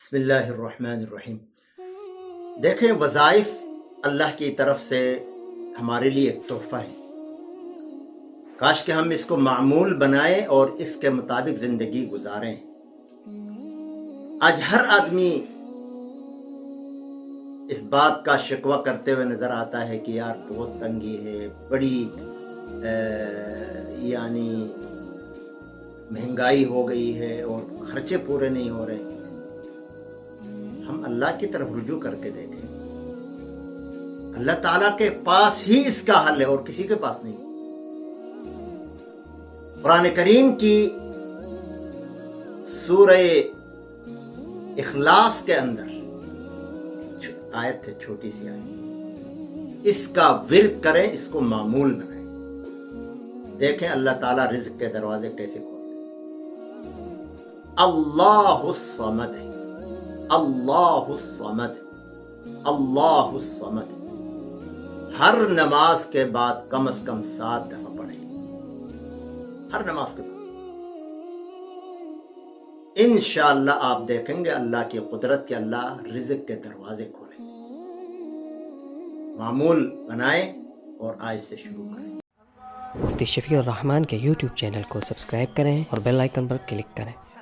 بسم اللہ الرحمن الرحیم۔ دیکھیں، وظائف اللہ کی طرف سے ہمارے لیے ایک تحفہ ہے۔ کاش کہ ہم اس کو معمول بنائیں اور اس کے مطابق زندگی گزاریں۔ آج ہر آدمی اس بات کا شکوہ کرتے ہوئے نظر آتا ہے کہ یار بہت تنگی ہے، بڑی یعنی مہنگائی ہو گئی ہے اور خرچے پورے نہیں ہو رہے۔ ہم اللہ کی طرف رجوع کر کے دیکھیں، اللہ تعالیٰ کے پاس ہی اس کا حل ہے اور کسی کے پاس نہیں۔ قرآن کریم کی سورہ اخلاص کے اندر آیت ہے، چھوٹی سی آیت، اس کا ورد کریں، اس کو معمول بنائیں۔ دیکھیں اللہ تعالیٰ رزق کے دروازے کیسے کھولتے ہیں۔ اللہ الصمد، اللہ الصمد، اللہ الصمد، ہر نماز کے بعد کم از کم 7 دفعہ پڑھیں، ہر نماز کے بعد۔ انشاءاللہ آپ دیکھیں گے اللہ کی قدرت کے اللہ رزق کے دروازے کھولیں۔ معمول بنائیں اور آج سے شروع کریں۔ مفتی شفیع الرحمان کے یوٹیوب چینل کو سبسکرائب کریں اور بیل آئیکن پر کلک کریں۔